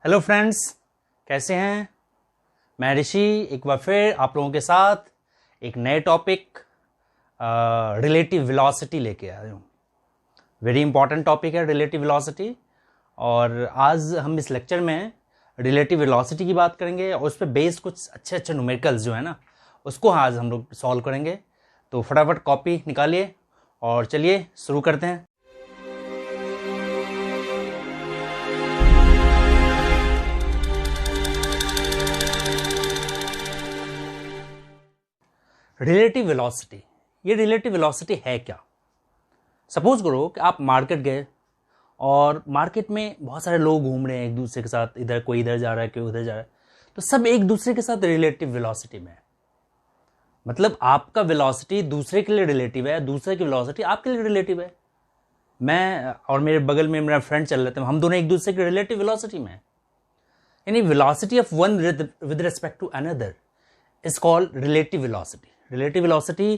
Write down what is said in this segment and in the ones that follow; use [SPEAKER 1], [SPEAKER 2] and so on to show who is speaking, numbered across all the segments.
[SPEAKER 1] Hello friends, कैसे हैं? मैं ऋषि एक बार फिर आप लोगों के साथ एक नए टॉपिक रिलेटिव वेलोसिटी लेके आया हूँ। वेरी इंपॉर्टेंट टॉपिक है रिलेटिव वेलोसिटी, और आज हम इस लेक्चर में रिलेटिव वेलोसिटी की बात करेंगे और उस पर बेस्ड कुछ अच्छे न्यूमेरिकल्स जो है ना, उसको आज हम लोग सॉल्व करेंगे। तो फटाफट कॉपी निकालिए और चलिए शुरू करते हैं। रिलेटिव वेलोसिटी, ये रिलेटिव वेलोसिटी है क्या? सपोज करो कि आप मार्केट गए और मार्केट में बहुत सारे लोग घूम रहे हैं एक दूसरे के साथ, इधर कोई इधर जा रहा है, कोई उधर जा रहा है, तो सब एक दूसरे के साथ रिलेटिव वेलोसिटी में है। मतलब आपका वेलोसिटी दूसरे के लिए रिलेटिव है, दूसरे की वेलोसिटी आपके लिए रिलेटिव है। मैं और मेरे बगल में मेरा फ्रेंड चल रहे थे, हम दोनों एक दूसरे की रिलेटिव वेलोसिटी में है। यानी velocity of one with respect to another is called relative velocity. Relative velocity,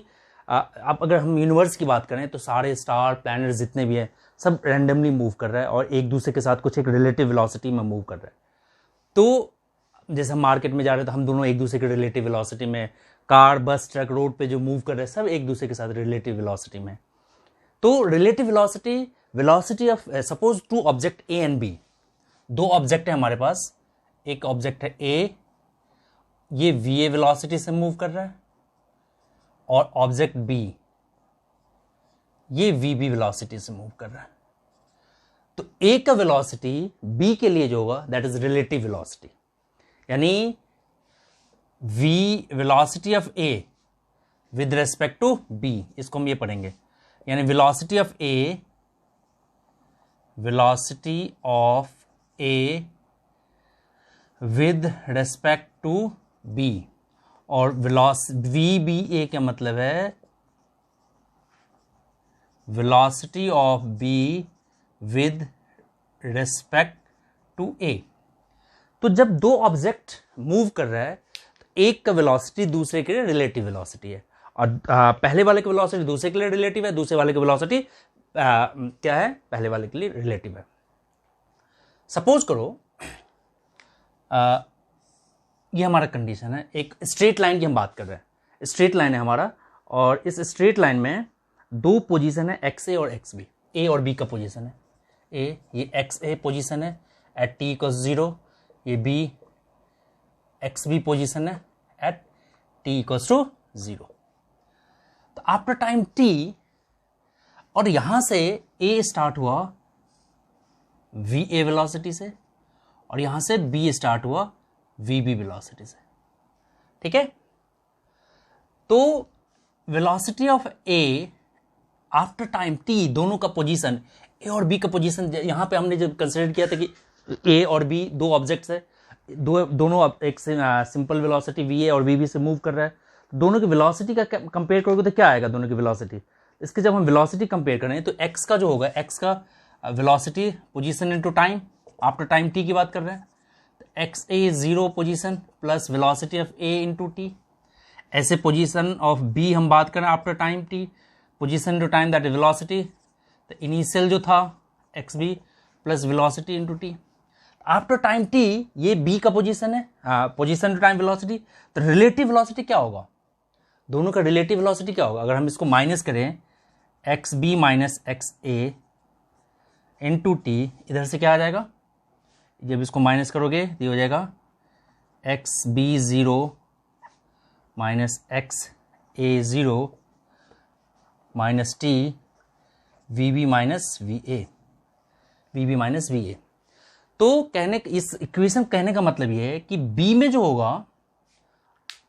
[SPEAKER 1] अब अगर हम यूनिवर्स की बात करें तो सारे स्टार प्लैनेट्स जितने भी हैं सब रैंडमली मूव कर रहा है और एक दूसरे के साथ कुछ एक रिलेटिव वेलोसिटी में मूव कर रहा है। तो जैसे हम मार्केट में जा रहे हैं तो हम दोनों एक दूसरे के रिलेटिव वेलोसिटी में, कार बस ट्रक रोड पे जो मूव कर रहे हैं सब एक दूसरे के साथ रिलेटिव वेलोसिटी में। तो relative velocity, velocity of suppose two object A and B, दो ऑब्जेक्ट है हमारे पास। एक ऑब्जेक्ट है ए, ये वी ए वेलोसिटी से मूव कर रहा है, और ऑब्जेक्ट बी ये वी बी वेलोसिटी से मूव कर रहा है। तो ए का वेलोसिटी बी के लिए जो होगा दैट इज रिलेटिव वेलोसिटी। यानी V velocity of A with respect to B, इसको हम ये पढ़ेंगे। यानी velocity of A, velocity of A with respect to B, और वी बी ए का मतलब है velocity of B with respect to A. तो जब दो ऑब्जेक्ट मूव कर रहा है तो एक का वेलोसिटी दूसरे के लिए रिलेटिव वेलोसिटी है, और पहले वाले की वेलोसिटी दूसरे के लिए रिलेटिव है, दूसरे वाले की वेलोसिटी क्या है, पहले वाले के लिए रिलेटिव है। सपोज करो ये हमारा कंडीशन है, एक स्ट्रेट लाइन की हम बात कर रहे हैं। स्ट्रेट लाइन है हमारा, और इस स्ट्रेट लाइन में दो पोजीशन है, एक्स ए और एक्स बी। ए और बी का पोजीशन है, ये एक्स ए पोजीशन है एट टी इक्वल्स 0, ये बी एक्स बी पोजीशन है एट टी इक्वल्स टू 0। तो आफ्टर टाइम टी, और यहां से ए स्टार्ट हुआ वी ए वेलोसिटी से, और यहां से बी स्टार्ट हुआ वी बी वेलोसिटी से। ठीक है, तो velocity of A after time T, दोनों का पोजीशन, ए और बी का पोजीशन, यहां पे हमने जब कंसिडर किया था कि ए और बी दो ऑब्जेक्ट्स है, दोनों एक सिंपल वेलोसिटी वी ए और वी बी से मूव कर रहा है, दोनों की वेलोसिटी का कंपेयर करोगे तो क्या आएगा दोनों की वेलोसिटी। इसके जब हम वेलोसिटी कंपेयर करें तो एक्स का जो होगा, एक्स का velocity position into time, after time T की बात कर रहे हैं, X A 0 position plus velocity of A into T. ऐसे पोजीशन ऑफ बी हम बात करें after time T, position into time that is velocity. तो इनिशियल जो था X B plus velocity into T. After time T ये B का position है, पोजीशन टू टाइम वेलोसिटी। तो रिलेटिव वेलोसिटी क्या होगा, दोनों का रिलेटिव वेलोसिटी क्या होगा? अगर हम इसको माइनस करें, एक्स बी माइनस एक्स ए इंटू टी, इधर से क्या आ जाएगा, जब इसको माइनस करोगे ये हो जाएगा X B 0 minus X A 0 minus T V B minus V A, V B minus V A. तो कहने, इस इक्वेशन कहने का मतलब ये है कि बी में जो होगा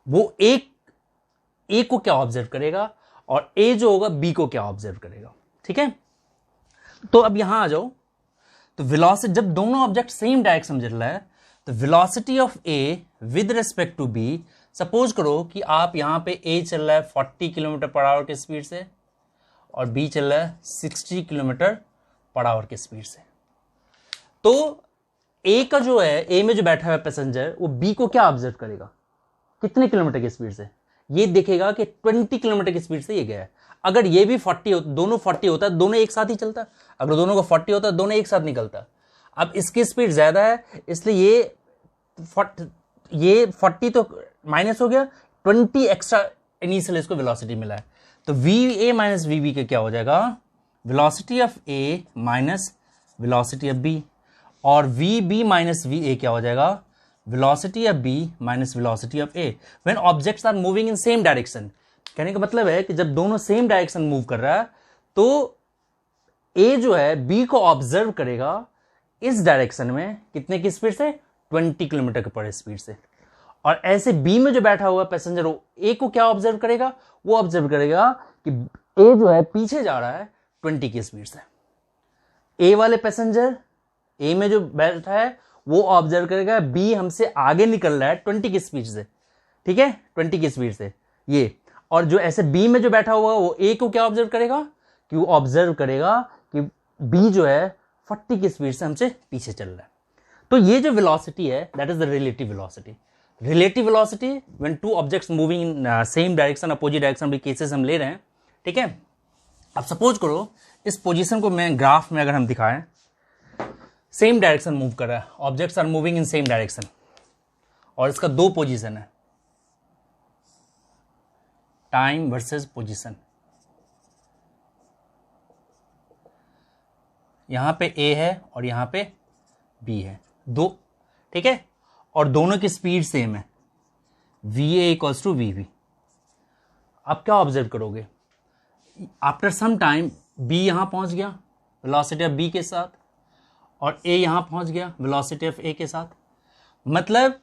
[SPEAKER 1] वो ए को क्या ऑब्जर्व करेगा, और ए जो होगा बी को क्या ऑब्जर्व करेगा। ठीक है, तो अब यहां आ जाओ। तो वेलोसिटी, जब दोनों ऑब्जेक्ट सेम डायरेक्शन में चल रहा है तो velocity of A with respect to B, suppose करो कि आप यहां पे ए चल रहा है 40 किलोमीटर पर आवर की स्पीड से और बी चल रहा है 60 किलोमीटर पर आवर की स्पीड से। तो ए का जो है, ए में जो बैठा हुआ पैसेंजर, वो बी को क्या ऑब्जर्व करेगा, कितने किलोमीटर की स्पीड से? ये देखेगा कि 20 किलोमीटर की स्पीड से ये गया है। अगर ये भी 40 दोनों 40 होता है, दोनों एक साथ ही चलता। अगर दोनों का 40 होता है, दोनों एक साथ निकलता। अब इसकी स्पीड ज़्यादा है, इसलिए ये 40 तो माइनस हो गया, 20 एक्स्ट्रा इनिशियल इसको वेलोसिटी मिला है। तो V A minus V B का क्या हो जाएगा, velocity of A minus velocity of B, और V B minus V A क्या हो जाएगा, velocity of B minus velocity of A when objects are moving in same direction. कहने का मतलब है कि जब दोनों सेम डायरेक्शन मूव कर रहा है तो ए जो है बी को ऑब्जर्व करेगा इस डायरेक्शन में कितने की स्पीड से, 20 किलोमीटर पर स्पीड से। और ऐसे बी में जो बैठा हुआ पैसेंजर वो ए को क्या ऑब्जर्व करेगा, वो ऑब्जर्व करेगा कि ए जो है पीछे जा रहा है 20 की स्पीड से। ए वाले पैसेंजर ए में जो बैठा है वो ऑब्जर्व करेगा बी हमसे आगे निकल रहा है 20 की स्पीड से, ठीक है, 20 की स्पीड से ये। और जो ऐसे बी में जो बैठा हुआ वो ए को क्या ऑब्जर्व करेगा, कि वो ऑब्जर्व करेगा कि बी जो है 40 की स्पीड से हमसे पीछे चल रहा है। तो ये जो वेलोसिटी है that is the relative velocity. Relative velocity when two objects moving in same direction opposite direction भी केसेस हम ले रहे हैं, ठीक है। अब सपोज करो इस पोजीशन को मैं ग्राफ में अगर हम दिखाएं, सेम डायरेक्शन मूव कर रहा है, objects are moving in same direction, और इसका दो पोजीशन है, टाइम वर्सेस पोजीशन। यहां पे ए है और यहां पे बी है, दो, ठीक है, और दोनों की स्पीड सेम है, V A equals to V B. अब क्या ऑब्जर्व करोगे, आफ्टर सम टाइम बी यहां पहुंच गया वेलोसिटी ऑफ बी के साथ, और ए यहां पहुंच गया वेलोसिटी ऑफ ए के साथ। मतलब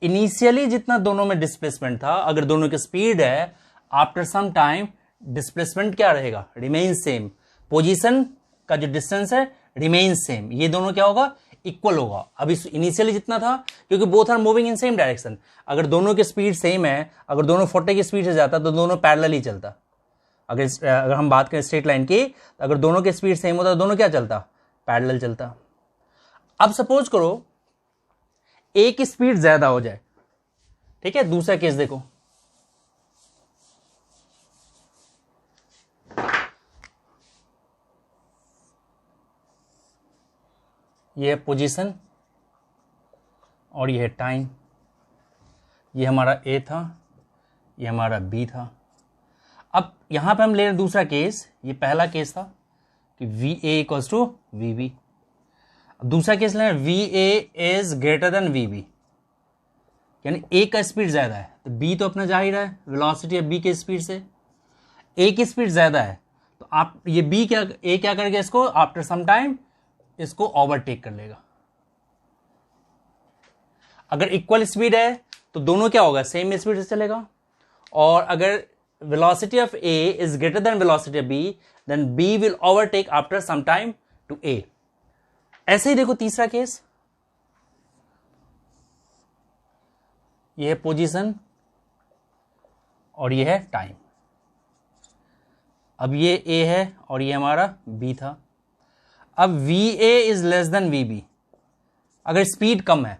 [SPEAKER 1] इनिशियली जितना दोनों में डिस्प्लेसमेंट था, अगर दोनों की स्पीड है, आफ्टर सम टाइम डिस्प्लेसमेंट क्या रहेगा, रिमेन सेम। पोजीशन का जो डिस्टेंस है रिमेन सेम, ये दोनों क्या होगा, इक्वल होगा। अभी इनिशियली जितना था, क्योंकि both are moving in same direction, अगर दोनों की स्पीड सेम है, अगर दोनों 40 की स्पीड से जाता तो दोनों पैरेलल ही चलता। अगर हम बात करें स्ट्रेट लाइन की, तो अगर दोनों की स्पीड सेम होता तो दोनों क्या चलता, पैरेलल चलता। अब सपोज करो ए की स्पीड ज्यादा हो जाए, ठीक है। दूसरा केस देखो, ये है पोजीशन और ये है टाइम। ये हमारा ए था, ये हमारा बी था। अब यहां पे हम ले रहे दूसरा केस, ये पहला केस था कि V A equals to V B. दूसरा केस ले V A is greater than V B, यानी ए का स्पीड ज्यादा है तो बी तो अपना जा ही रहा है वेलोसिटी ऑफ बी की स्पीड से। ए की स्पीड ज्यादा है तो आप ये बी क्या, ए क्या करेगा, इसको आफ्टर सम टाइम इसको ओवरटेक कर लेगा। अगर इक्वल स्पीड है तो दोनों क्या होगा, सेम स्पीड से चलेगा। और अगर velocity of A is greater than velocity of B, then B will overtake after some time to A. ऐसे ही देखो तीसरा केस, ये है पोजीशन और ये है टाइम। अब ये ए है और ये हमारा बी था। अब V A is less than V B, अगर स्पीड कम है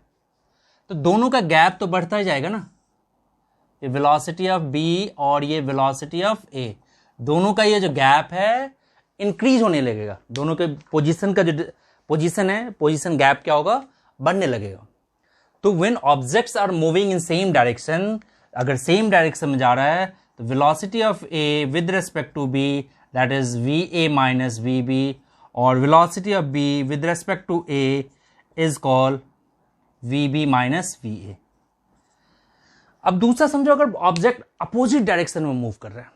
[SPEAKER 1] तो दोनों का गैप तो बढ़ता ही जाएगा ना। ये वेलोसिटी ऑफ बी और ये वेलोसिटी ऑफ ए, दोनों का ये जो गैप है इंक्रीज होने लगेगा। दोनों के पोजीशन का जो पोजीशन है, पोजीशन गैप क्या होगा, बढ़ने लगेगा। तो when objects are moving in same direction, अगर सेम डायरेक्शन में जा रहा है तो velocity of A with respect to B that is V A minus V B, और velocity of B with respect to A is called V B minus V A. अब दूसरा समझो, अगर ऑब्जेक्ट अपोजिट डायरेक्शन में move कर रहा है,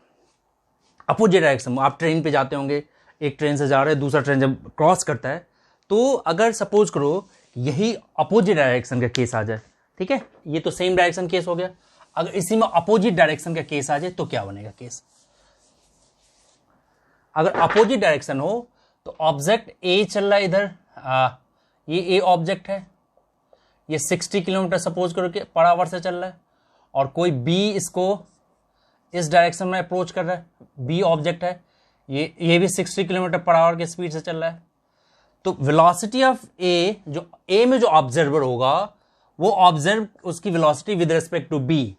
[SPEAKER 1] opposite direction में, आप ट्रेन पे जाते होंगे, एक ट्रेन से जा रहे हैं, दूसरा ट्रेन जब क्रॉस करता है, तो अगर सपोज करो यही अपोजिट डायरेक्शन का केस आ जाए, ठीक है, ये तो सेम डायरेक्शन केस हो गया। अगर इसी में अपोजिट डायरेक्शन का केस आ जाए तो क्या बनेगा केस, अगर अपोजिट डायरेक्शन हो तो ऑब्जेक्ट ए चल रहा है इधर, ये ए ऑब्जेक्ट है, ये 60 किलोमीटर सपोज करो कि पर आवर से चल रहा है, और कोई बी इसको इस डायरेक्शन में अप्रोच कर रहा है, बी ऑब्जेक्ट है, ये भी 60 किलोमीटर पर आवर की स्पीड से चल रहा है। तो वेलोसिटी ऑफ ए, जो ए में जो ऑब्जर्वर होगा वो ऑब्जर्व उसकी velocity with respect to B,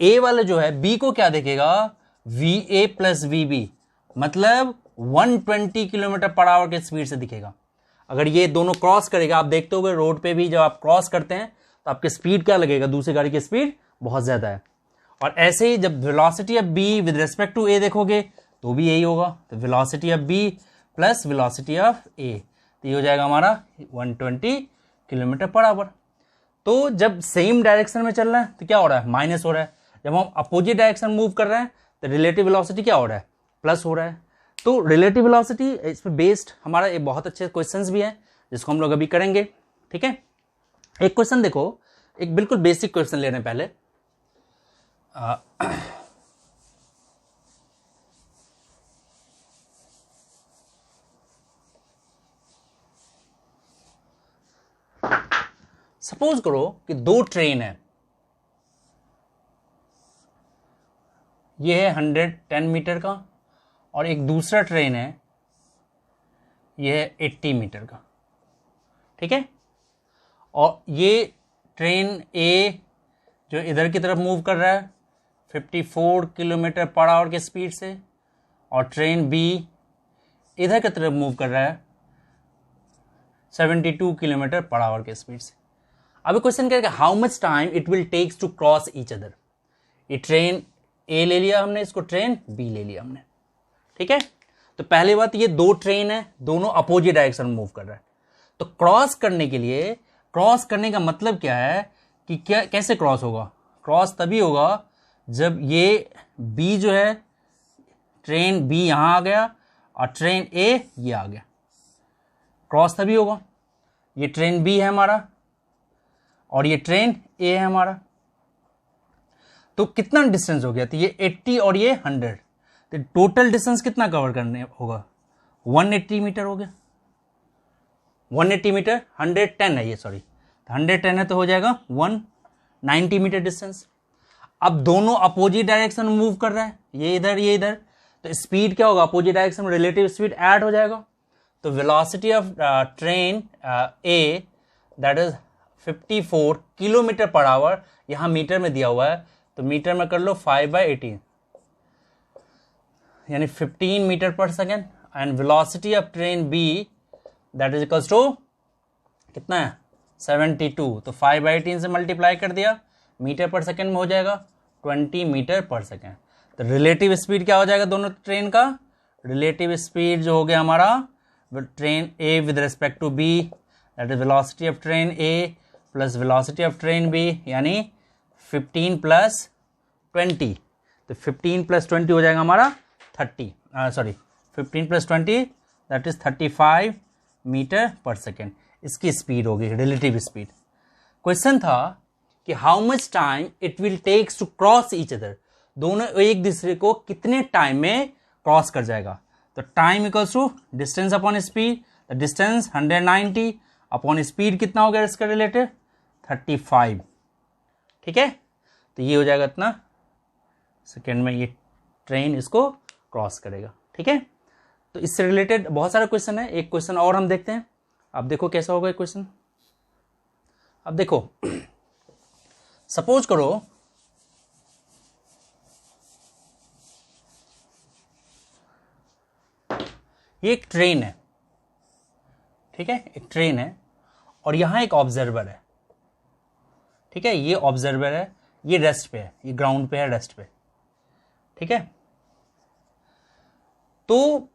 [SPEAKER 1] A वाले जो है बी को क्या देखेगा, V A plus V B, मतलब 120 किलोमीटर पर आवर के स्पीड से दिखेगा। अगर ये दोनों क्रॉस करेगा, आप देखते होगे रोड पे भी जब आप क्रॉस करते हैं तो आपकी स्पीड क्या लगेगा, दूसरी गाड़ी की स्पीड बहुत ज़्यादा है। और ऐसे ही जब velocity of B with respect to A देखोगे तो भी यही होगा, तो velocity of B plus velocity of A, तो ये हो जाएगा हमारा 120 किलोमीटर पर आवर। तो जब सेम डायरेक्शन में चल रहा है तो क्या हो रहा है, माइनस हो रहा है। जब हम अपोजिट डायरेक्शन मूव कर रहे हैं तो रिलेटिव वेलोसिटी क्या हो रहा है, प्लस हो रहा है। तो रिलेटिव वेलोसिटी इस पर बेस्ड हमारा एक बहुत अच्छे क्वेश्चंस भी हैं जिसको हम लोग अभी करेंगे। ठीक है, एक क्वेश्चन देखो, एक बिल्कुल बेसिक क्वेश्चन ले रहे हैं पहले। सपोज करो कि दो ट्रेन है, ये है 110 मीटर का और एक दूसरा ट्रेन है, ये है 80 मीटर का। ठीक है, और ये ट्रेन ए जो इधर की तरफ मूव कर रहा है 54 किलोमीटर पर आवर के स्पीड से, और ट्रेन बी इधर की तरफ मूव कर रहा है 72 किलोमीटर पर आवर के स्पीड से। अभी क्वेश्चन क्या है, how much time it will takes to cross each other. ये ट्रेन ए ले लिया हमने, इसको ट्रेन बी ले लिया हमने। ठीक है, तो पहली बात ये दो ट्रेन है, दोनों अपोजिट डायरेक्शन में मूव कर रहा है। तो क्रॉस करने के लिए, क्रॉस करने का मतलब क्या है कि क्या कैसे क्रॉस होगा, क्रॉस तभी होगा जब ये बी जो है, ट्रेन बी यहां आ गया और ट्रेन ए ये आ गया, क्रॉस तभी होगा। ये ट्रेन बी है हमारा और ये ट्रेन ए है हमारा, तो कितना डिस्टेंस हो गया, तो ये 80 और ये 100, तो टोटल डिस्टेंस कितना कवर करने होगा, 180 मीटर हो गया। 180 मीटर 110 है ये, सॉरी 110 है तो हो जाएगा 190 मीटर डिस्टेंस। अब दोनों अपोजिट डायरेक्शन में मूव कर रहा है, ये इधर, तो स्पीड क्या होगा, अपोजिट डायरेक्शन में रिलेटिव स्पीड ऐड हो जाएगा। तो velocity of train A that is 54 kilometre per our, यहां मीटर में दिया हुआ है तो मीटर में कर लो 5/18 यानी 15 metre per second. And velocity of train B that is equals to कितना है 72, तो 5/18 से मल्टीप्लाई कर दिया, मीटर पर सेकेंड में हो जाएगा 20 मीटर पर सेकेंड। तो रिलेटिव स्पीड क्या हो जाएगा दोनों ट्रेन का, रिलेटिव स्पीड जो हो गया हमारा train A with respect to B that is velocity of train A plus velocity of train B यानी 15 + 20, तो 15 + 20 हो जाएगा हमारा 15 + 20 that is 35 metre per second. इसकी स्पीड होगी रिलेटिव स्पीड। क्वेश्चन था कि how much time it will takes to cross each other, दोनों एक दूसरे को कितने टाइम में क्रॉस कर जाएगा। तो time equals to distance upon speed, the distance 190 upon speed कितना हो गया इसका रिलेटिव 35। ठीक है, तो ये हो जाएगा इतना सेकेंड में ये ट्रेन इसको क्रॉस करेगा। ठीक है, तो इससे रिलेटेड बहुत सारे क्वेश्चन है, एक क्वेश्चन और हम देखते हैं। अब देखो कैसा होगा क्वेश्चन। अब देखो सपोज करो ये एक ट्रेन है, ठीक है, एक ट्रेन है और यहां एक ऑब्जर्वर है। ठीक है, ये ऑब्जर्वर है, ये रेस्ट पे है, ये ग्राउंड पे है, रेस्ट पे। ठीक है, तो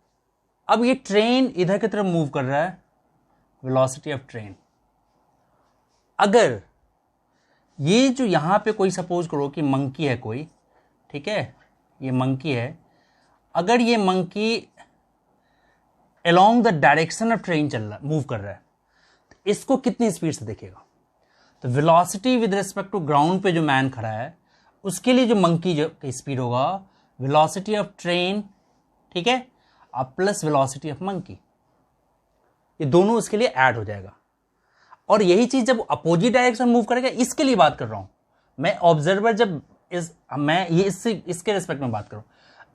[SPEAKER 1] अब ये ट्रेन इधर की तरफ मूव कर रहा है, वेलोसिटी ऑफ ट्रेन। अगर ये जो यहां पे कोई सपोज करो कि मंकी है कोई, ठीक है, ये मंकी है, अगर ये monkey along the direction of train चल रहा, मूव कर रहा है, तो इसको कितनी स्पीड से देखेगा। तो velocity with respect to ground पे जो मैन खड़ा है उसके लिए जो मंकी जो स्पीड होगा वेलोसिटी ऑफ ट्रेन, ठीक है, अब प्लस वेलोसिटी ऑफ मंकी, ये दोनों उसके लिए ऐड हो जाएगा। और यही चीज जब अपोजिट डायरेक्शन मूव करेगा, इसके लिए बात कर रहा हूं मैं, ऑब्जर्वर जब मैं ये इसके रिस्पेक्ट में बात करूं।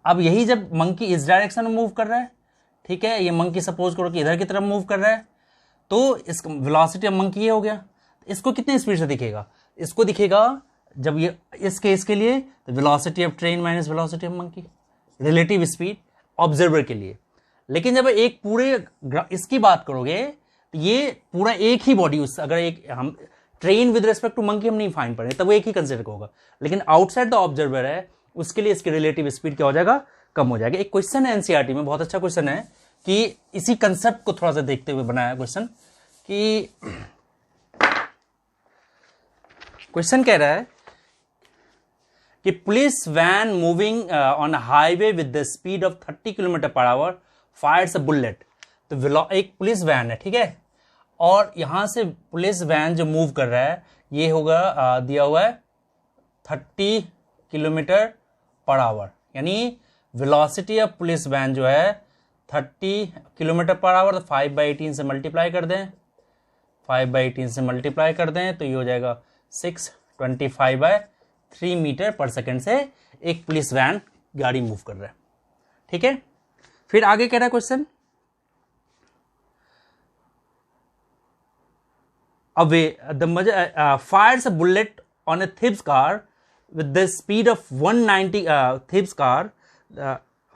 [SPEAKER 1] अब यही जब मंकी इस डायरेक्शन में मूव कर रहा है, ठीक है, ये मंकी सपोज करो कि इधर की तरफ मूव कर रहा है, तो इस वेलोसिटी ऑफ मंकी ये हो गया। इसको कितनी स्पीड से दिखेगा, इसको दिखेगा जब ये इस केस के लिए तो velocity of train minus velocity of monkey, relative speed observer के लिए। लेकिन जब एक पूरे इसकी बात करोगे तो ये पूरा एक ही बॉडी, उस अगर एक हम train with respect to monkey हम नहीं फाइंड पड़े तब वो एक ही कंसिडर होगा, लेकिन आउटसाइड द ऑब्जर्वर है उसके लिए इसकी रिलेटिव स्पीड क्या हो जाएगा, कम हो जाएगा। एक क्वेश्चन है एनसीईआरटी में, बहुत अच्छा क्वेश्चन है, कि इसी कंसेप्ट को थोड़ा सा देखते हुए बनाया क्वेश्चन, कि क्वेश्चन कह रहा है कि police van moving on highway with the speed of 30 kilometre per hour fires a bullet. तो एक पुलिस वैन है, ठीक है, और यहां से पुलिस वैन जो मूव कर रहा है ये होगा दिया हुआ है 30 किलोमीटर पर आवर, यानी वेलोसिटी ऑफ पुलिस वैन जो है 30 किलोमीटर पर आवर। तो 5/18 से मल्टीप्लाई कर दें, 5/18 से मल्टीप्लाई कर दें तो ये हो जाएगा 625/3 मीटर पर सेकेंड से एक पुलिस वैन गाड़ी मूव कर रहा है, ठीक है। फिर आगे कह रहा है question, fires a bullet on a thieves car with the speed of 190 thieves car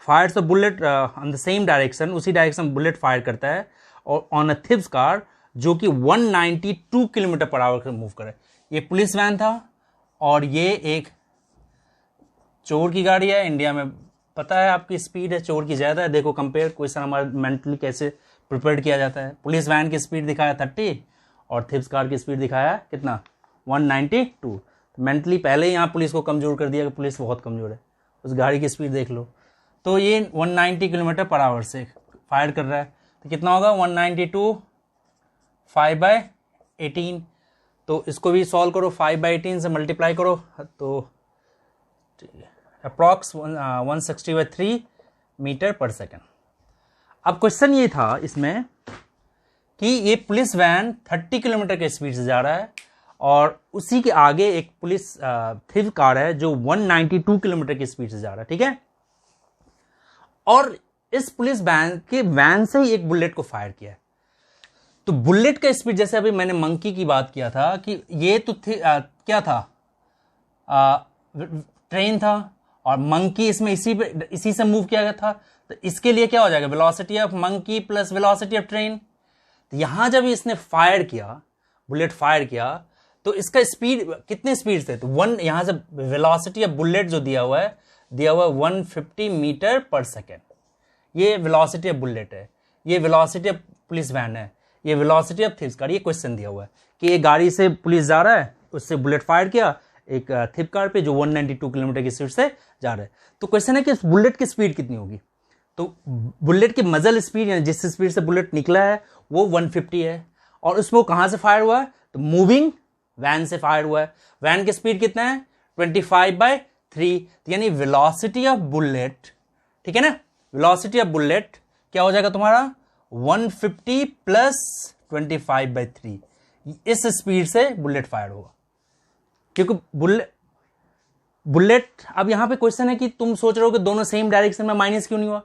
[SPEAKER 1] fires a bullet on the same direction, उसी डायरेक्शन बुलेट फायर करता है और ऑन अ थीव्स कार जो कि 192 किलोमीटर पर आवर मूव करे। ये police van था और ये एक चोर की गाड़ी है। इंडिया में पता है आपकी स्पीड है चोर की ज़्यादा है, देखो कंपेयर क्वेश्चन हमारा मेंटली कैसे प्रिपेयर किया जाता है। पुलिस वैन की स्पीड दिखाया 30 और थीव्स कार की स्पीड दिखाया कितना 192। तो मेंटली पहले ही यहाँ पुलिस को कमज़ोर कर दिया कि पुलिस बहुत कमज़ोर है, उस गाड़ी की स्पीड देख लो। तो ये 190 किलोमीटर पर आवर से फायर कर रहा है, तो कितना होगा 192 5/18। तो इसको भी सॉल्व करो, 5/18 से मल्टीप्लाई करो तो अप्रॉक्स 160/3 मीटर पर सेकेंड। अब क्वेश्चन ये था इसमें कि ये पुलिस वैन 30 किलोमीटर के स्पीड से जा रहा है और उसी के आगे एक पुलिस थीव कार है जो 192 किलोमीटर की स्पीड से जा रहा है, ठीक है। और इस पुलिस वैन से ही एक बुलेट को फायर किया है। तो बुलेट का स्पीड, जैसे अभी मैंने मंकी की बात किया था कि ये तो क्या था, ट्रेन था और मंकी इसमें इसी से मूव किया गया था। तो इसके लिए क्या हो जाएगा, velocity of monkey plus velocity of train. तो यहां जब इसने फायर किया, बुलेट फायर किया, तो इसका स्पीड कितने स्पीड से, तो यहां से वेलोसिटी ऑफ बुलेट जो दिया हुआ है 150 मीटर पर सेकेंड। ये वेलोसिटी ऑफ बुलेट है, ये वेलोसिटी ऑफ पुलिस वैन है, ये वेलोसिटी ऑफ थीव्स कार। ये क्वेश्चन दिया हुआ है कि एक गाड़ी से पुलिस जा रहा है, उससे बुलेट फायर किया एक थीव कार पे जो 192 किलोमीटर की स्पीड से जा रहा है। तो क्वेश्चन है कि बुलेट की स्पीड कितनी होगी। तो बुलेट की मजल स्पीड यानी जिस स्पीड से बुलेट निकला है वो 150 है और उसमें वो कहां से फायर हुआ है, तो मूविंग वैन से फायर हुआ है। वैन की स्पीड कितना है 25/3, यानी वेलोसिटी ऑफ बुलेट, ठीक है ना, वेलोसिटी ऑफ बुलेट क्या हो जाएगा तुम्हारा 150 प्लस 25/3। इस स्पीड से बुलेट फायर होगा, क्योंकि बुलेट अब यहां पे क्वेश्चन है कि तुम सोच रहे हो कि दोनों सेम डायरेक्शन में, माइनस क्यों नहीं हुआ,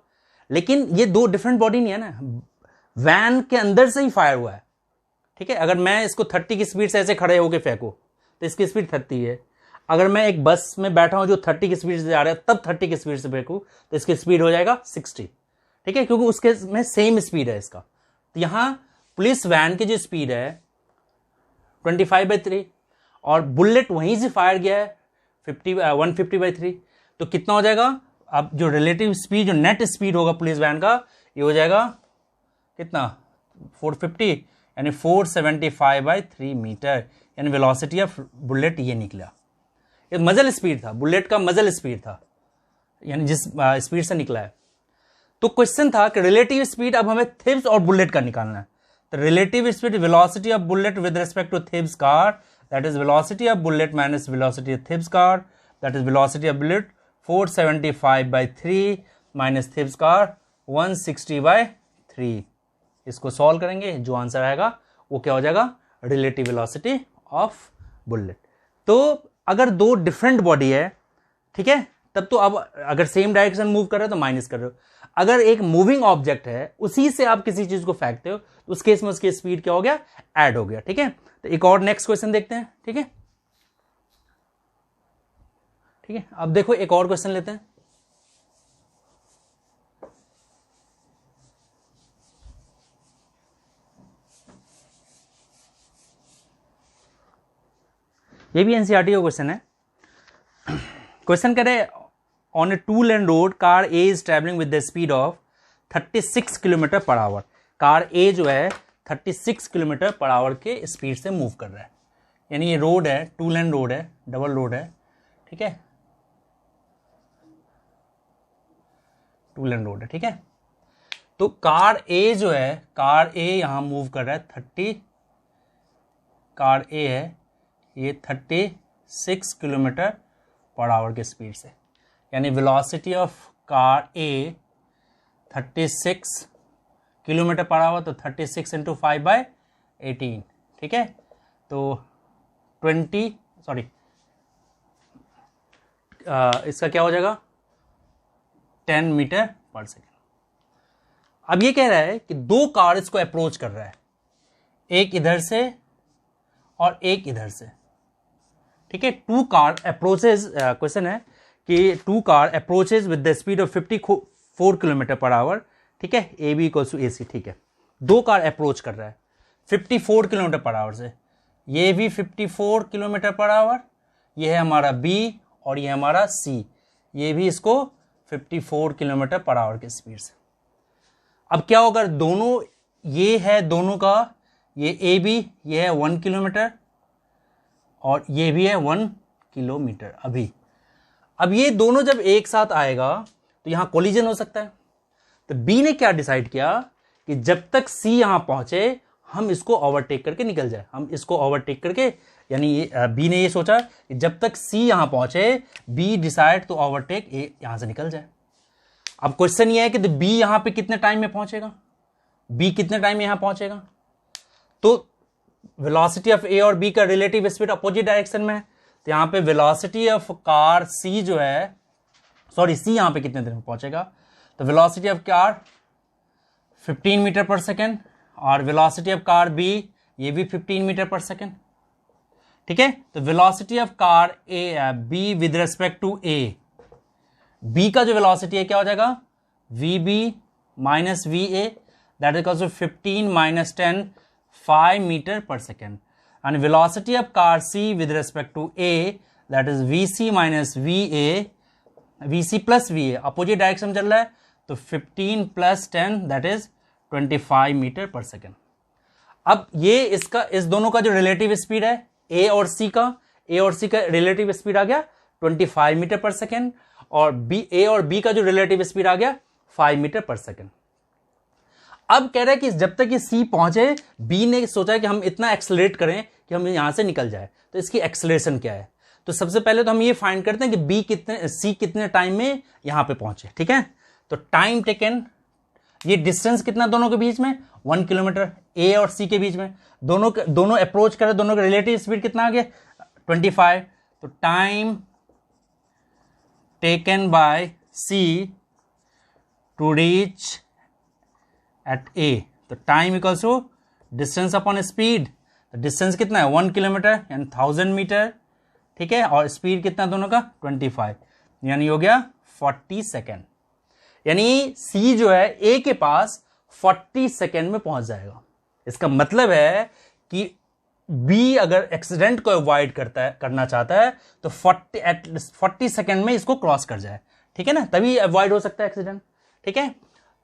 [SPEAKER 1] लेकिन ये दो डिफरेंट बॉडी नहीं है ना, वैन के अंदर से ही फायर हुआ है, ठीक है। अगर मैं इसको 30 की स्पीड से ऐसे खड़े होकर फेंकू तो इसकी स्पीड 30 है। अगर मैं एक बस में बैठा हूं जो 30 की स्पीड से जा रहा है तब 30 की स्पीड से फेंकू तो इसकी स्पीड हो जाएगा 60, ठीक है, क्योंकि उसके में सेम स्पीड है इसका। तो यहां पुलिस वैन की जो स्पीड है 25/3 और बुलेट वहीं से फायर गया है 150/3, तो कितना हो जाएगा, अब जो रिलेटिव स्पीड, जो नेट स्पीड होगा पुलिस वैन का, ये हो जाएगा कितना 450, यानी 475/3 मीटर, यानी वेलोसिटी ऑफ बुलेट ये निकला। ये मजल स्पीड था, बुलेट का मजल स्पीड था, यानी जिस स्पीड से निकला है। तो क्वेश्चन था कि रिलेटिव स्पीड अब हमें थीव्स और बुलेट का निकालना है। तो relative speed velocity of bullet with respect to thieves car, that is velocity of bullet minus velocity of Thieves car, that is velocity of bullet 475/3 minus Thieves car 160/3। इसको solve करेंगे, जो answer आएगा वो क्या हो जाएगा, रिलेटिव वेलोसिटी ऑफ बुलेट। तो अगर दो डिफरेंट बॉडी है, ठीक है, तब तो अब अगर सेम डायरेक्शन मूव कर रहे हो तो माइनस कर रहे हो। अगर एक मूविंग ऑब्जेक्ट है, उसी से आप किसी चीज को फेंकते हो तो उस केस में उसकी स्पीड क्या हो गया, ऐड हो गया, ठीक है। तो एक और नेक्स्ट क्वेश्चन देखते हैं, ठीक है, ठीक है। अब देखो एक और क्वेश्चन लेते हैं। ये भी एनसीईआरटी का क्वेश्चन है। क्वेश्चन करे on a 2 lane road car A is travelling with the speed of 36 kilometre per hour. Car A जो है 36 किलोमीटर पर आवर के स्पीड से मूव कर रहा है। यानी ये रोड है, 2 लेन रोड है, डबल रोड है, ठीक है, 2 लेन रोड है, ठीक है। तो कार ए जो है, कार ए यहां मूव कर रहा है 30, कार ए है ये 36 किलोमीटर पर आवर के स्पीड से। यानी velocity of car A 36 kilometre per our, तो 36 इंटू 5/18, ठीक है। तो 20 सॉरी इसका क्या हो जाएगा 10 मीटर पर सेकेंड। अब ये कह रहा है कि 2 कार इसको अप्रोच कर रहा है, एक इधर से और एक इधर से, ठीक है। 2 कार अप्रोचेज, क्वेश्चन है कि 2 car approaches with the speed of 54 kilometre per our, ठीक है, ए बी इक्वल्स टू ए सी, ठीक है। 2 कार अप्रोच कर रहा है 54 किलोमीटर पर आवर से, ये भी 54 किलोमीटर पर आवर, ये है हमारा बी और ये हमारा सी, ये भी इसको 54 किलोमीटर पर आवर के स्पीड से। अब क्या होगा, दोनों ये है, दोनों का ये ए बी, ये है 1 किलोमीटर और ये भी है 1 किलोमीटर। अब ये दोनों जब एक साथ आएगा तो यहां कोलिजन हो सकता है। तो बी ने क्या डिसाइड किया कि जब तक सी यहां पहुंचे हम इसको ओवरटेक करके निकल जाए, हम इसको ओवरटेक करके, यानी बी ने ये सोचा कि जब तक सी यहां पहुंचे बी डिसाइड टू ओवरटेक ए, यहां से निकल जाए। अब क्वेश्चन ये है कि बी यहां पे कितने टाइम में पहुंचेगा, बी कितने टाइम में यहां पहुंचेगा। तो वेलोसिटी ऑफ ए और बी का रिलेटिव स्पीड अपोजिट डायरेक्शन में है, तो यहां पे वेलोसिटी ऑफ कार सी जो है, सॉरी सी यहां पे कितने देर में पहुंचेगा, तो velocity of car 15 metre per second और वेलोसिटी ऑफ कार बी ये भी 15 मीटर पर सेकेंड, ठीक है। तो velocity of car A B with respect to A, B का जो वेलोसिटी है क्या हो जाएगा V B minus V A, that is to 15 minus 10 5 metre per second, and velocity of car C with respect to A that is V C minus V A, V C plus V A, opposite direction चल रहा है, तो 15 plus 10 that is 25 metre per second. अब ये इसका, इस दोनों का जो रिलेटिव स्पीड है ए और सी का, ए और सी का रिलेटिव स्पीड आ गया 25 मीटर पर सेकेंड, और बी, ए और बी का जो रिलेटिव स्पीड आ गया 5 मीटर पर सेकेंड। अब कह रहा है कि जब तक ये सी पहुंचे, बी ने सोचा है कि हम इतना एक्सेलरेट करें कि हम यहां से निकल जाए, तो इसकी एक्सेलरेशन क्या है। तो सबसे पहले तो हम ये फाइंड करते हैं कि बी कितने, सी कितने टाइम में यहां पे पहुंचे, ठीक है। तो टाइम टेकन, ये डिस्टेंस कितना दोनों के बीच में 1 किलोमीटर, ए और सी के बीच में, दोनों अप्रोच करें, दोनों का रिलेटिव स्पीड कितना आ गया 25। तो time taken by C to reach at A, तो time equals to distance upon speed. Distance कितना है 1 किलोमीटर यानी 1000 मीटर, ठीक है, और स्पीड कितना दोनों का 25, यानी हो गया 40 सेकेंड। यानी सी जो है ए के पास 40 सेकेंड में पहुंच जाएगा। इसका मतलब है कि बी अगर एक्सीडेंट को अवॉइड करना चाहता है तो 40 सेकेंड में इसको क्रॉस कर जाए, ठीक है ना, तभी अवॉइड हो सकता है एक्सीडेंट, ठीक है।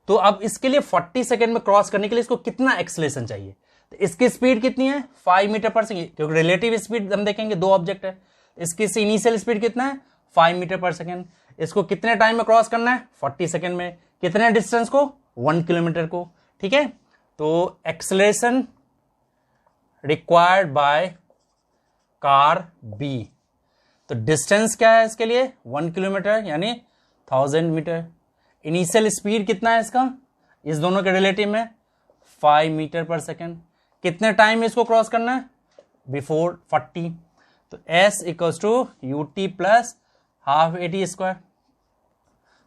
[SPEAKER 1] तो अब इसके लिए 40 सेकेंड में क्रॉस करने के लिए इसको कितना एक्सेलरेशन चाहिए, तो इसकी स्पीड कितनी है 5 मीटर पर सेकेंड, क्योंकि रिलेटिव स्पीड हम देखेंगे 2 ऑब्जेक्ट है, इसकी इनिशियल स्पीड कितना है 5 मीटर पर सेकेंड। इसको कितने टाइम में क्रॉस करना है 40 सेकेंड में, कितने डिस्टेंस को 1 किलोमीटर को, ठीक है। तो acceleration required by car B, तो डिस्टेंस क्या है इसके लिए 1 किलोमीटर यानी 1000 मीटर। इनिशियल स्पीड कितना है इसका, इस दोनों के रिलेटिव में 5 मीटर पर सेकेंड। कितने टाइम में इसको क्रॉस करना है बिफोर 40, तो s equals to U T plus half A T square.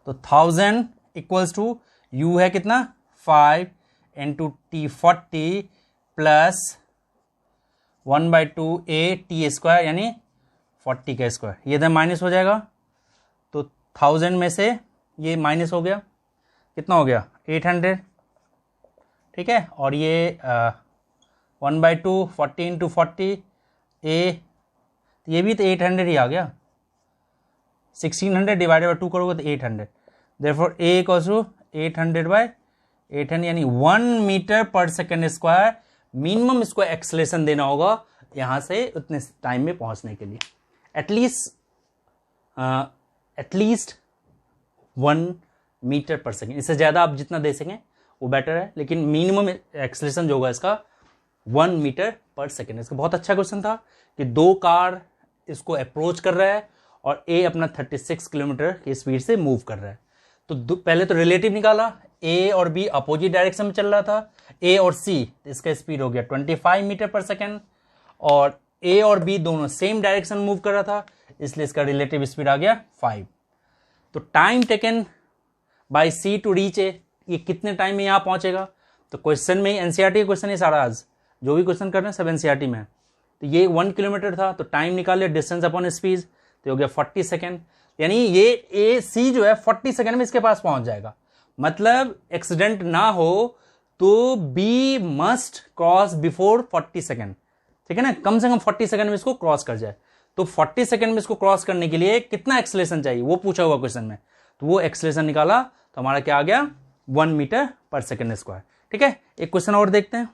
[SPEAKER 1] तो 1000 इक्वल्स टू u है कितना 5 into T 40 plus 1/2 A T square यानी 40 का स्क्वायर, ये इधर माइनस हो जाएगा, तो 1000 में से ये माइनस हो गया, कितना हो गया 800, ठीक है। और ये 1/2 40 इंटू 40 ए तो ये भी तो 800 ही आ गया। 1600 डिवाइडेड बाई 2 करोगे तो 800, therefore A equals to 800 by 800 यानी 1 metre per second square minimum इसको एक्सलेशन देना होगा यहाँ से उतने टाइम में पहुँचने के लिए। एटलीस्ट 1 मीटर पर सेकेंड, इससे ज़्यादा आप जितना दे सकें वो बेटर है, लेकिन मिनिमम एक्सलेशन जो होगा इसका 1 मीटर पर सेकेंड। इसका बहुत अच्छा क्वेश्चन था कि 2 कार इसको अप्रोच कर रहा है और ए अपना 36 किलोमीटर की स्पीड से मूव कर रहा है। तो पहले तो रिलेटिव निकाला, ए और बी अपोजिट डायरेक्शन में चल रहा था, ए और सी, इसका स्पीड हो गया 25 मीटर पर सेकेंड, और ए और बी दोनों सेम डायरेक्शन मूव कर रहा था, इसलिए इसका रिलेटिव स्पीड आ गया 5। तो time taken by C to reach A, ये कितने टाइम में यहाँ पहुंचेगा? तो क्वेश्चन में एनसीईआरटी क्वेश्चन है सारा, आज जो भी क्वेश्चन कर रहे हैं सब एनसीईआरटी में है। तो ये 1 किलोमीटर था, तो टाइम निकाले डिस्टेंस अपॉन स्पीड, तो हो गया 40 सेकेंड, यानी ये ए सी जो है 40 सेकेंड में इसके पास पहुंच जाएगा। मतलब एक्सीडेंट ना हो तो B must cross before 40 second, ठीक है ना, कम से कम 40 सेकेंड में इसको क्रॉस कर जाए। तो 40 सेकेंड में इसको क्रॉस करने के लिए कितना एक्सेलेरेशन चाहिए वो पूछा हुआ क्वेश्चन में, तो वो एक्सेलेरेशन निकाला तो हमारा क्या आ गया 1 मीटर पर सेकेंड स्क्वायर। ठीक है, एक क्वेश्चन और देखते हैं।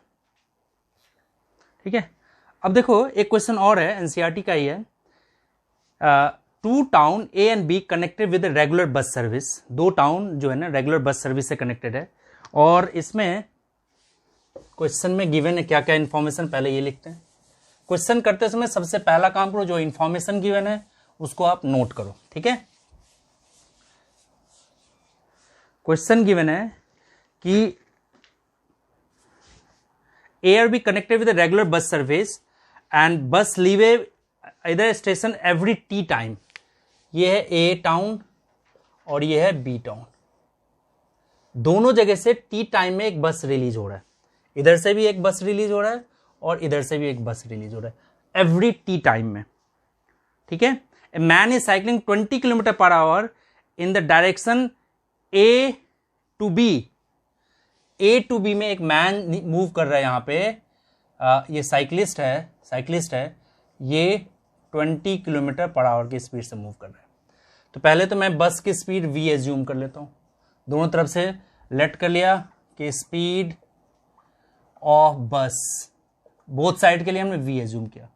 [SPEAKER 1] ठीक है, अब देखो एक क्वेश्चन और है, एनसीईआरटी का ही है। 2 town A and be connected with regular bus service, 2 town जो है ना रेगुलर बस सर्विस से कनेक्टेड है, और इसमें क्वेश्चन में गिवन है क्या क्या इंफॉर्मेशन, पहले ये लिखते हैं। क्वेश्चन करते समय सबसे पहला काम करो, जो इंफॉर्मेशन गिवन है उसको आप नोट करो। ठीक है, क्वेश्चन गिवन है कि ए और be connected with regular bus service and बस लीव इधर स्टेशन एवरी टी टाइम। ये है ए टाउन और ये है बी टाउन, दोनों जगह से टी टाइम में एक बस रिलीज हो रहा है, इधर से भी एक बस रिलीज हो रहा है और इधर से भी एक बस रिलीज हो रहा है एवरी टी टाइम में। ठीक है, a man is cycling 20 kilometre per hour in the direction A to B. A to B में एक मैन मूव कर रहा है यहाँ पे, ये साइकिलिस्ट है, ये 20 किलोमीटर पर आवर की स्पीड से मूव कर रहा है। तो पहले तो मैं बस की स्पीड v एज्यूम कर लेता हूँ, दोनों तरफ से लेट कर लिया कि स्पीड ऑफ बस, बोथ साइड के लिए हमने v एज्यूम किया,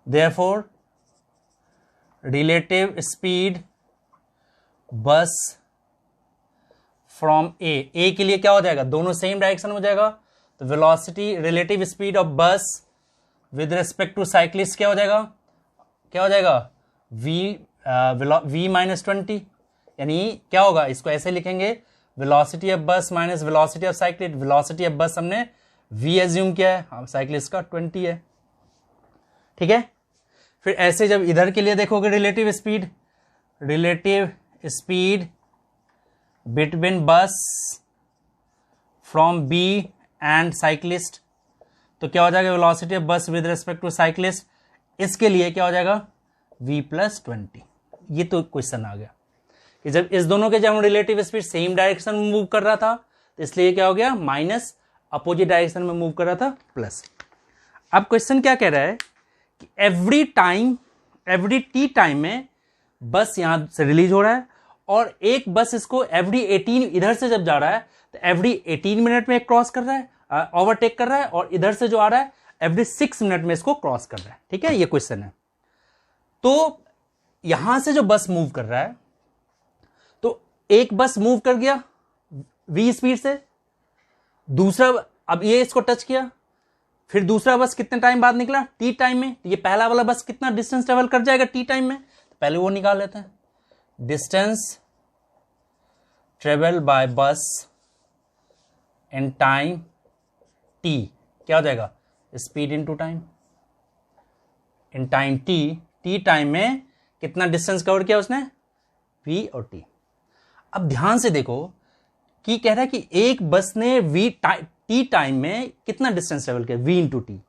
[SPEAKER 1] देयरफॉर रिलेटिव स्पीड बस फ्रॉम ए के लिए क्या हो जाएगा, दोनों सेम डायरेक्शन हो जाएगा, तो वेलोसिटी रिलेटिव स्पीड ऑफ बस विद रिस्पेक्ट टू साइक्लिस्ट क्या हो जाएगा v माइनस 20, यानी क्या होगा, इसको ऐसे लिखेंगे वेलोसिटी ऑफ बस minus velocity of cyclist. Velocity of बस हमने v एज्यूम किया है, साइक्लिस्ट का 20 है। ठीक है, फिर ऐसे जब इधर के लिए देखोगे रिलेटिव स्पीड बिटवीन बस फ्रॉम बी एंड साइक्लिस्ट, तो क्या हो जाएगा वेलोसिटी ऑफ बस विद रिस्पेक्ट टू साइक्लिस्ट, इसके लिए क्या हो जाएगा v प्लस 20। ये तो क्वेश्चन आ गया कि जब इस दोनों के जब रिलेटिव स्पीड सेम डायरेक्शन में मूव कर रहा था तो इसलिए क्या हो गया माइनस, अपोजिट डायरेक्शन में मूव कर रहा था प्लस। अब क्वेश्चन क्या कह रहा है कि एवरी टी टाइम में बस यहां से रिलीज हो रहा है और एक बस इसको एवरी 18 इधर से जब जा रहा है तो एवरी 18 मिनट में क्रॉस कर रहा है, ओवरटेक कर रहा है, और इधर से जो आ रहा है एवरी 6 मिनट में इसको क्रॉस कर रहा है। ठीक है, ये क्वेश्चन है। तो यहां से जो बस मूव कर रहा है, तो एक बस मूव कर गया v स्पीड से, दूसरा अब ये इसको टच किया, फिर दूसरा बस कितने टाइम बाद निकला टी टाइम में, तो ये पहला वाला बस कितना डिस्टेंस ट्रेवल कर जाएगा टी टाइम में, तो पहले वो निकाल लेते हैं। डिस्टेंस ट्रेवल बाय बस इन टाइम टी क्या हो जाएगा, speed into time, in time T time में कितना डिस्टेंस कवर किया उसने, v और t। अब ध्यान से देखो कि कह रहा है कि एक बस ने टी टाइम में कितना डिस्टेंस ट्रेवल किया, v इंटू टी,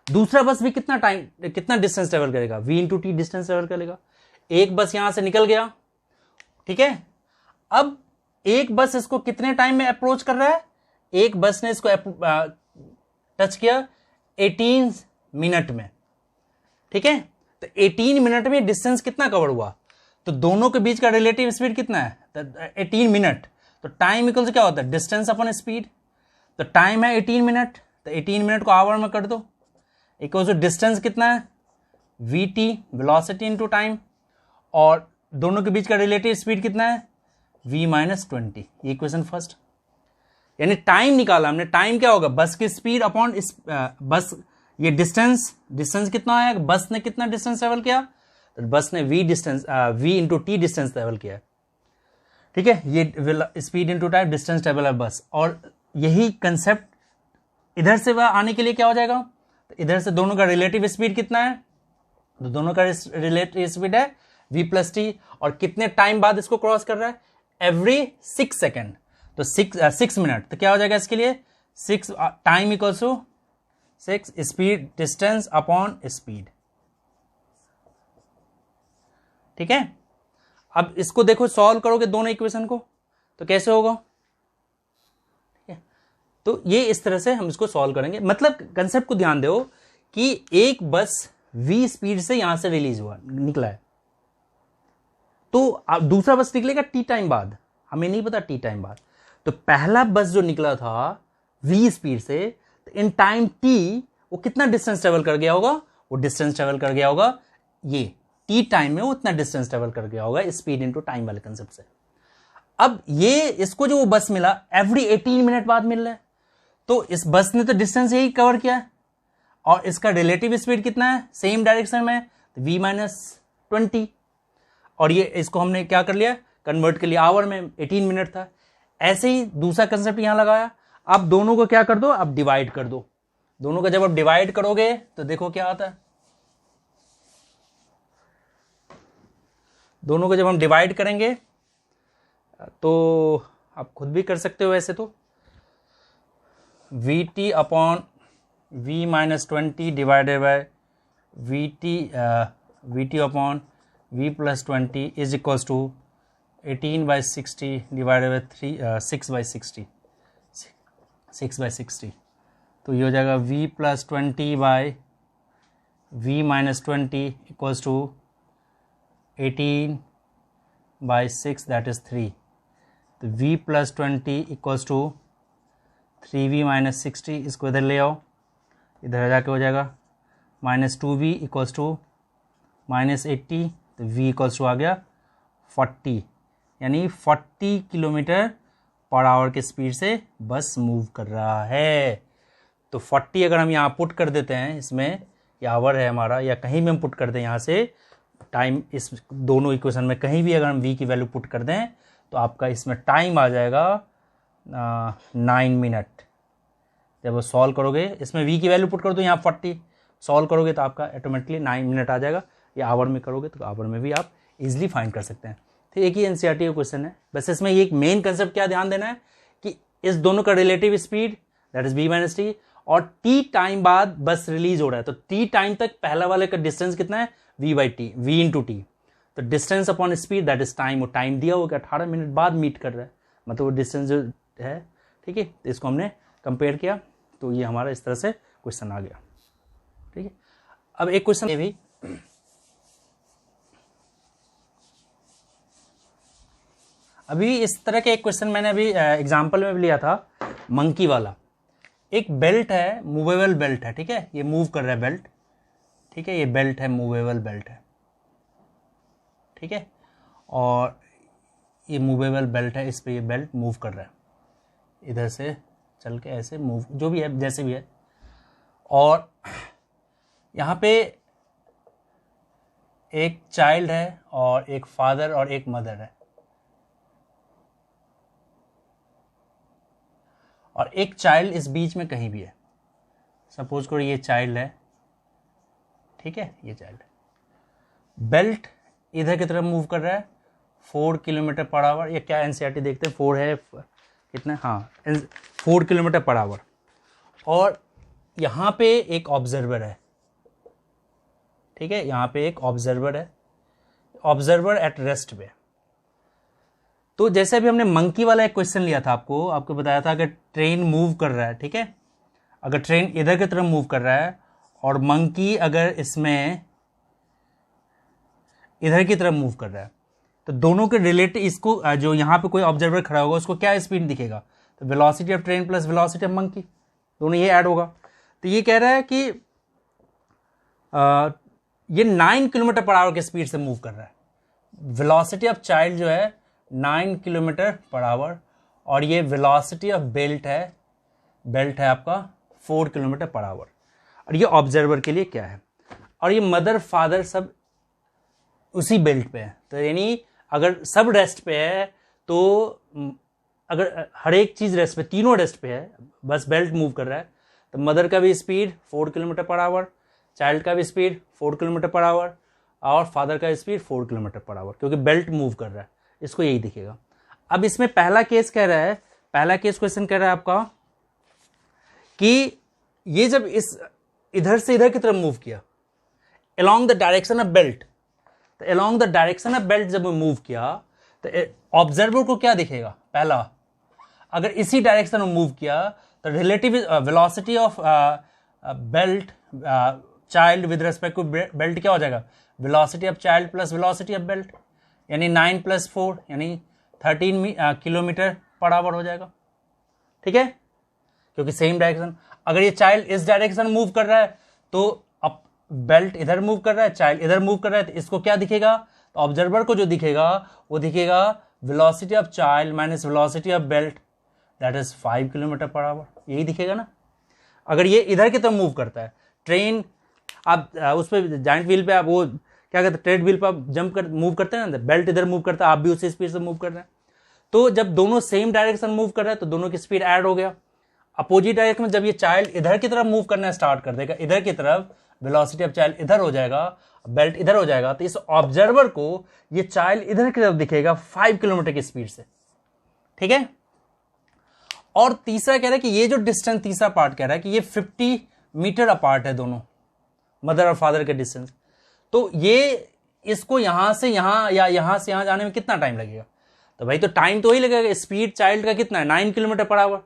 [SPEAKER 1] दूसरा बस भी कितना डिस्टेंस ट्रेवल करेगा, v into T distance travel करेगा। एक बस यहां से निकल गया, ठीक है, अब एक बस इसको कितने टाइम में अप्रोच कर रहा है, एक बस ने इसको टच किया 18 मिनट में। ठीक है, तो 18 मिनट में डिस्टेंस कितना कवर हुआ, तो दोनों के बीच का रिलेटिव स्पीड कितना है, तो 18 मिनट। तो टाइम इक्वल से क्या होता है, डिस्टेंस अपॉन स्पीड। तो टाइम है 18 मिनट, तो 18 मिनट को आवर में कर दो, इक्वल टू डिस्टेंस कितना है, we T velocity into time, और दोनों के बीच का रिलेटिव स्पीड कितना है, v माइनस 20। ये इक्वेशन फर्स्ट, यानी टाइम निकाला हमने। टाइम क्या होगा, बस की स्पीड अपॉन बस, ये डिस्टेंस कितना आया, बस ने कितना डिस्टेंस ट्रेवल किया, तो बस ने v into T distance travel किया, ठीक है। ये speed into time, distance travel है बस। और यही कंसेप्ट इधर से वह आने के लिए क्या हो जाएगा, तो इधर से दोनों का रिलेटिव स्पीड कितना है, तो दोनों का रिलेटिव स्पीड है v प्लस टी, और कितने टाइम बाद इसको क्रॉस कर रहा है, एवरी 6 सेकेंड, तो 6 मिनट। तो क्या हो जाएगा इसके लिए, 6 time equals to 6 speed distance upon speed, ठीक है। अब इसको देखो, सॉल्व करोगे दोनों इक्वेशन को, तो कैसे होगा, ठीक है। तो ये इस तरह से हम इसको सॉल्व करेंगे। मतलब कंसेप्ट को ध्यान दो कि एक बस v स्पीड से यहां से रिलीज हुआ, निकला है, तो अब दूसरा बस निकलेगा टी टाइम बाद, हमें नहीं पता टी टाइम बाद। तो पहला बस जो निकला था v स्पीड से, तो इन टाइम t वो कितना डिस्टेंस ट्रेवल कर गया होगा, वो डिस्टेंस ट्रेवल कर गया होगा, ये टी टाइम में वो इतना डिस्टेंस ट्रेवल कर गया होगा, स्पीड इनटू टाइम वाले कंसेप्ट से। अब ये इसको जो वो बस मिला एवरी 18 मिनट बाद मिल रहा है, तो इस बस ने तो डिस्टेंस यही कवर किया है, और इसका रिलेटिव स्पीड कितना है, सेम डायरेक्शन में, तो v माइनस 20, और ये इसको हमने क्या कर लिया, कन्वर्ट कर लिया आवर में, 18 मिनट था। ऐसे ही दूसरा कंसेप्ट यहां लगाया। अब दोनों को क्या कर दो, अब डिवाइड कर दो, दोनों का जब आप डिवाइड करोगे तो देखो क्या आता है, दोनों को जब हम डिवाइड करेंगे तो आप खुद भी कर सकते हो वैसे तो, V T upon v minus 20 divided by V T upon v plus 20 is equals to 18/60 divided by 6/60। तो ये हो जाएगा v plus 20 by v minus 20 equals to 18/6, that is 3। तो v plus 20 equals to 3v minus 60, इसको इधर ले आओ, इधर जाके हो जाएगा -2v इक्वल्स टू -80, तो v इक्वल्स टू आ गया 40, यानी 40 किलोमीटर पर आवर के स्पीड से बस मूव कर रहा है। तो 40 अगर हम यहाँ पुट कर देते हैं, इसमें ये आवर है हमारा, या कहीं भी हम पुट कर दें यहाँ से टाइम, इस दोनों इक्वेशन में कहीं भी अगर हम v की वैल्यू पुट कर दें, तो आपका इसमें टाइम आ जाएगा 9 मिनट। जब वो सॉल्व करोगे, इसमें v की वैल्यू पुट कर दो यहाँ 40, सॉल्व करोगे तो आपका ऑटोमेटिकली 9 मिनट आ जाएगा। या आवर में करोगे तो आवर में भी आप इजीली फाइंड कर सकते हैं। तो एक ही एनसीईआरटी का क्वेश्चन है, बस इसमें एक मेन कंसेप्ट क्या ध्यान देना है कि इस दोनों का relative speed that is v minus T, और t टाइम बाद बस रिलीज हो रहा है, तो t टाइम तक पहला वाले का डिस्टेंस कितना है, v by T, v into T. तो distance upon speed that is time, वो टाइम दिया होगा 18 मिनट बाद मीट कर रहा है, मतलब वो डिस्टेंस जो है, ठीक है। तो इसको हमने कंपेयर किया, तो ये हमारा इस तरह से क्वेश्चन आ गया, ठीक है। अब एक क्वेश्चन ये भी, अभी इस तरह के एक क्वेश्चन मैंने अभी एग्जांपल में भी लिया था, मंकी वाला। एक बेल्ट है, मूवेबल बेल्ट है, ठीक है, ये मूव कर रहा है बेल्ट, ठीक है, ये बेल्ट है, मूवेबल बेल्ट है, ठीक है, और ये मूवेबल बेल्ट है, इस पे ये बेल्ट मूव कर रहा है, इधर से चल के ऐसे मूव, जो भी है जैसे भी है। और यहाँ पे एक चाइल्ड है और एक फादर और एक मदर है, और एक चाइल्ड इस बीच में कहीं भी है। सपोज करो ये चाइल्ड है, ठीक है, ये चाइल्ड है, बेल्ट इधर की तरफ मूव कर रहा है 4 किलोमीटर पर आवर। ये क्या एनसीईआरटी देखते हैं, 4 है कितना, हाँ 4 किलोमीटर पर आवर। और यहाँ पे एक ऑब्जर्वर है, ठीक है, यहाँ पे एक ऑब्जर्वर है, ऑब्जर्वर एट रेस्ट पे। तो जैसे अभी हमने मंकी वाला एक क्वेश्चन लिया था, आपको बताया था कि ट्रेन मूव कर रहा है, ठीक है, अगर ट्रेन इधर की तरफ मूव कर रहा है और मंकी अगर इसमें इधर की तरफ मूव कर रहा है, तो दोनों के रिलेटिव, इसको जो यहाँ पे कोई ऑब्जर्वर खड़ा होगा उसको क्या स्पीड दिखेगा, तो velocity of train plus velocity of monkey, दोनों ये ऐड होगा। तो ये कह रहा है कि ये 9 किलोमीटर पर आवर के स्पीड से मूव कर रहा है। वेलोसिटी ऑफ चाइल्ड जो है 9 किलोमीटर पर आवर, और ये वेलोसिटी ऑफ बेल्ट है आपका 4 किलोमीटर पर आवर। और ये ऑब्जर्वर के लिए क्या है, और ये मदर फादर सब उसी बेल्ट पे है। तो यानी अगर सब रेस्ट पे है, तो अगर हर एक चीज रेस्ट पे, तीनों रेस्ट पे है, बस बेल्ट मूव कर रहा है, तो मदर का भी speed 4 kilometre per our, child का भी स्पीड 4 किलोमीटर पर आवर, और फादर का स्पीड 4 किलोमीटर पर आवर, क्योंकि बेल्ट मूव कर रहा है, इसको यही दिखेगा। अब इसमें पहला केस कह रहा है, पहला केस क्वेश्चन कह रहा है आपका कि ये जब इस इधर से इधर की तरफ मूव किया along the direction of belt, तो along the direction of belt जब मूव किया तो ऑब्जर्वर को क्या दिखेगा, पहला अगर इसी डायरेक्शन में मूव किया तो relative velocity of belt child with respect to belt क्या हो जाएगा, velocity of child plus velocity of belt, यानी 9 + 4 यानी 13 किलोमीटर पर आवर हो जाएगा। ठीक है, क्योंकि सेम डायरेक्शन। अगर ये चाइल्ड इस डायरेक्शन में मूव कर रहा है तो अब बेल्ट इधर मूव कर रहा है, चाइल्ड इधर मूव कर रहा है, तो इसको क्या दिखेगा, तो ऑब्जर्वर को जो दिखेगा वो दिखेगा velocity of child minus velocity of belt, that is 5 kilometre per our, यही दिखेगा ना। अगर ये इधर की तरफ मूव करता है, ट्रेन आप उस पर जॉइंट व्हील पे आप वो क्या कहते हैं, ट्रेड व्हील पर आप जंप कर मूव करते हैं ना, बेल्ट इधर मूव करता है, आप भी उसी स्पीड से मूव कर रहे हैं। तो जब दोनों सेम डायरेक्शन मूव कर रहे हैं तो दोनों की स्पीड ऐड हो गया। अपोजिट डायरेक्शन में जब ये चाइल्ड इधर की तरफ मूव करना स्टार्ट कर देगा, इधर की तरफ, वेलोसिटी ऑफ चाइल्ड इधर हो जाएगा, बेल्ट इधर हो जाएगा, तो इस ऑब्जर्वर को ये चाइल्ड इधर की तरफ दिखेगा 5 किलोमीटर की स्पीड से। ठीक है, और तीसरा कह रहा है कि ये जो डिस्टेंस, तीसरा पार्ट कह रहा है कि ये 50 मीटर अपार्ट है दोनों, मदर और फादर के डिस्टेंस। तो ये इसको यहां से यहां या यहां से यहां जाने में कितना टाइम लगेगा, तो भाई तो टाइम तो वही लगेगा। स्पीड चाइल्ड का कितना है, 9 किलोमीटर पर आवर,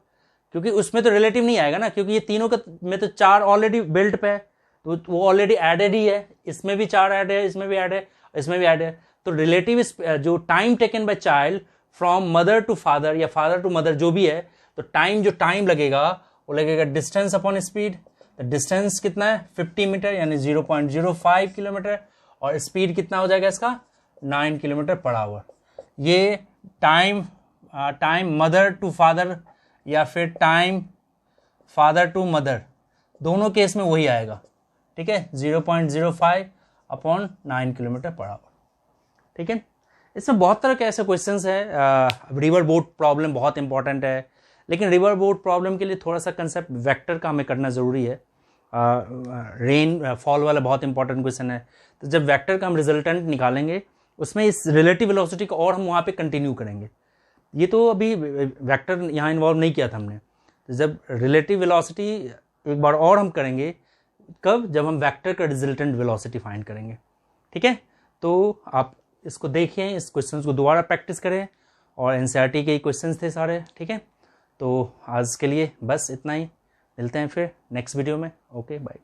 [SPEAKER 1] क्योंकि उसमें तो रिलेटिव नहीं आएगा ना, क्योंकि ये तीनों का में तो 4 ऑलरेडी बेल्ट पे है, तो वो ऑलरेडी एडेड ही है, इसमें भी 4 ऐड है, इसमें भी ऐड है, इसमें भी ऐड है। तो रिलेटिव जो time taken by child from mother to father या फादर टू मदर जो भी है, तो जो टाइम लगेगा वो लगेगा डिस्टेंस अपॉन स्पीड। तो डिस्टेंस कितना है 50 मीटर यानी 0.05 किलोमीटर, और स्पीड कितना हो जाएगा इसका 9 किलोमीटर पर आवर। ये टाइम मदर टू फादर या फिर टाइम फादर टू मदर, दोनों केस में वही आएगा। ठीक है, 0.05 अपॉन 9 किलोमीटर पर आवर। ठीक है, इसमें बहुत तरह के ऐसे क्वेश्चंस है। रिवर बोट प्रॉब्लम बहुत इंपॉर्टेंट है, लेकिन रिवर बोट प्रॉब्लम के लिए थोड़ा सा कंसेप्ट वेक्टर का हमें करना ज़रूरी है। रेन फॉल वाला बहुत इंपॉर्टेंट क्वेश्चन है, तो जब वेक्टर का हम रिजल्टेंट निकालेंगे उसमें इस रिलेटिव वेलोसिटी को और हम वहाँ पे कंटिन्यू करेंगे। ये तो अभी वेक्टर यहाँ इन्वॉल्व नहीं किया था हमने, तो जब रिलेटिव वेलोसिटी एक बार और हम करेंगे, कब, जब हम वेक्टर का रिजल्टेंट वेलोसिटी फाइंड करेंगे। ठीक है, तो आप इसको देखिए, इस क्वेश्चन को दोबारा प्रैक्टिस करें, और एनसीईआरटी के ही क्वेश्चन थे सारे। ठीक है, तो आज के लिए बस इतना ही, मिलते हैं फिर नेक्स्ट वीडियो में। Okay, bye.